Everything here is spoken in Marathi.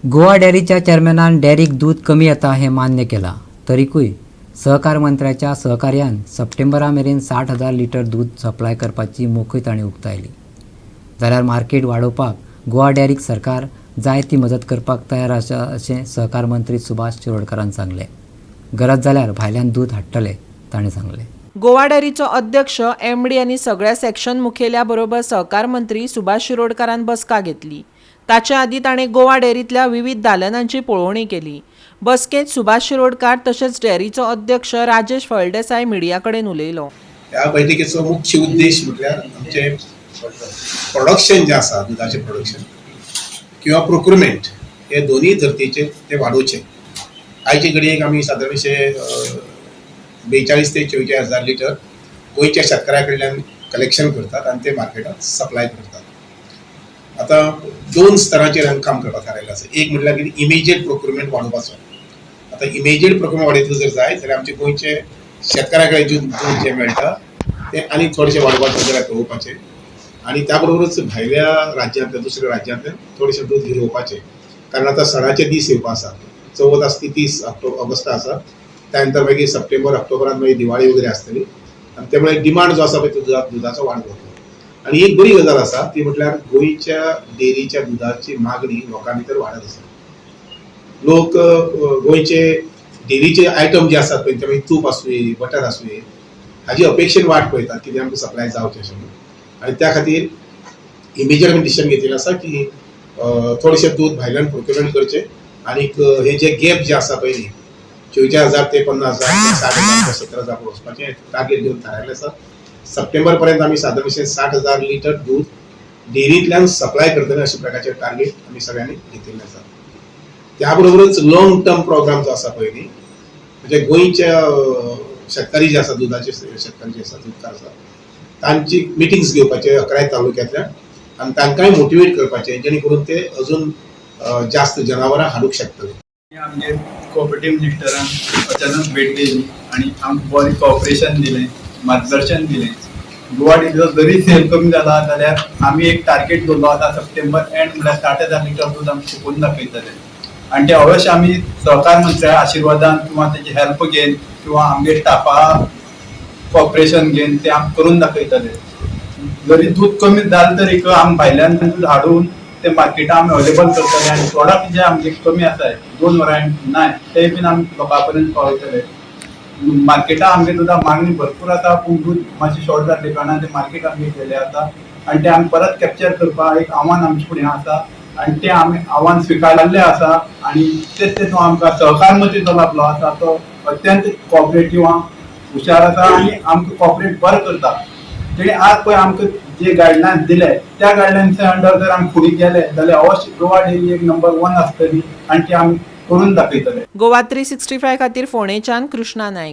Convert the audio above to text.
गोवा डेअरीच्या चेअरमॅनान डेअरीक दूध कमी येता हे मान्य केला, तरीकूय सहकार मंत्र्याच्या सहकार्यान सप्टेंबरा मेरेन 60,000 लिटर दूध सप्लाय करपाची मोखय ताणें उक्तायली. जाल्यार मार्केट वाडोवपाक गोवा डेअरीक सरकार जाय ती मदत करपाक तयार आसा अशें सहकार मंत्री सुभाष शिरोडकरान सांगलें. गरज जाल्यार भायल्यान दूध हाडटले ताणें सांगलें. गोवा डेअरीचो अध्यक्ष MD आनी सगळ्या सेक्शन मुखेल्या बरोबर सहकार मंत्री सुभाष शिरोडकरान बसका घेतली. ताचे आदीं ताणें गोवा डेअरींतल्या विविध दालनांची पळोवणी केली. बसकेंत सुभाष शिरोडकार तशेंच डेअरीचो अध्यक्ष राजेश फळदेसाय मिडिया कडेन उलयलो. ह्या बैठकीचो मुख्य उद्देश म्हटल्यार आमचे प्रोडक्शन जे आसा, दुधाचें प्रोडक्शन किंवा प्रोक्युरमेंट हे दोनूय धर्तीचेर ते वाडोवचें. आयचे घडयेक आमी सादारणशे 42 ते 44,000 लिटर गोंयच्या शेतकाऱ्या कडल्यान कलेक्शन करतात आनी ते मार्केटात सप्लाय करतात. आतां दोन स्तराचेर काम करपाक थारायलें आसा. एक म्हटल्यार कितें इमिजिएट प्रोक्युरमेंट वाडोवपाचो. आतां इमिजिएट प्रोक्युरमेंट वाडयतलो जर जाय जाल्यार आमचे गोंयचे शेतकाऱ्या कडेन दूध जें मेळटा तें आनी थोडेशें वाडोवपाचें जाल्यार पळोवपाचें आनी त्या बरोबरच भायल्या राज्यांतल्या दुसऱ्या राज्यांतल्यान थोडेशें दूध घेवपाचें. कारण आतां सणाचे दीस येवपा आसा. चवथ आसा ती 30 ऑगस्ट आसा. त्या नंतर मागीर सप्टेंबर ऑक्टोबरांत मागीर दिवाळी वगैरे आसतली आनी त्यामुळे डिमांड जो आसा पळय दुधाचो वाडत वतलो. आनी एक बरी गजाल आसा ती म्हटल्यार गोंयच्या डेअरीच्या दुधाची मागणी लोकां भितर वाडत आसा. लोक गोंयचे डेअरीचे आयटम जे आसात पळय ते मागीर तूप आसूं, बटर आसूं, हाजी अपेक्षेन वाट पळयतात की आमकां सप्लाय जावचें अशें म्हणून. आनी त्या खातीर इमिजिएट आमी डिसिजन घेतिल्लें आसा की थोडेशें दूध भायल्यान प्रोक्युरमेंट करचें आनीक हे जे गॅप जे आसा पळय 44,000 ते 50,000 60,000 ते 70,000 वचपाचें टार्गेट घेवन थारायल्लें आसा. सप्टेंबर पर्यंत आमी सादारणशे 60,000 लिटर दूध डेअरींतल्यान सप्लाय करतले अशा प्रकारचे टार्गेट आमी सगळ्यांनी घेतिल्लें आसा. त्या बरोबरच लॉंग टर्म प्रोग्राम जो आसा पळय न्ही, म्हणजे गोंयच्या शेतकारी जे आसा दुधाचे शेतकारी जे आसा दूधकार आसा तांची मिटिंग्स घेवपाचे 11 तालुक्यांतल्यान आनी तांकांय मोटिवेट करपाचे जेणे करून ते अजून जास्त जनावरां हाडूंक शकतले. आमचे कोऑपरेटिव्ह मिनिस्टरान अचानक भेट दिली आणि आमकां बरें कॉपरेशन दिलें, मार्गदर्शन दिलें. गोवा डेअरीचो जरी सेल कमी जाला जाल्यार आमी एक टार्गेट दवरलो आसा सप्टेंबर एंड म्हळ्यार 60,000 लिटर दूध आमी शिकून दाखयतले आनी ते अवश्य आमी सहकार मंत्र्या आशिर्वादान किंवा तेजी हेल्प घेवन किंवा आमगे स्टाफा कॉपरेशन घेवन ते आमी करून दाखयतले. जरी दूध कमी जालें तरी आमी भायल्यान दूध हाडून ते मार्केटान आमी अवेलेबल करतले आनी प्रोडक्ट जे आमचे कमी आसाय 2 वरां नाय ते बीन आमी लोकां पर्यंत पावयतले. मार्केटान आमगे दुधाक मागणी भरपूर आसा पूण दूध मातशें शॉर्ट जाल्ले कारणान ते मार्केट आमगे गेले आसा आनी ते आमी परत कॅप्चर करपाक एक आव्हान आमचे फुडें आसा आनी ते आमी आव्हान स्विकारलें आसा आनी तेच आमकां सहकार मंत्री जो लाभलो आसा तो अत्यंत कॉपरेटीव हुशार आसा आनी आमकां कॉपरेट बरें करता. तेणी आज पळय आमकां जे गायडलायन्स दिले त्या गायडलायन्सा अंडर जर आमी फुडें गेले जाल्यार अवश्य गोवा डेअरी एक नंबर 1 आसतली आनी ती आमी करून दाखयतले. गोवा 365 खातीर फोंडेच्यान कृष्णा नायक.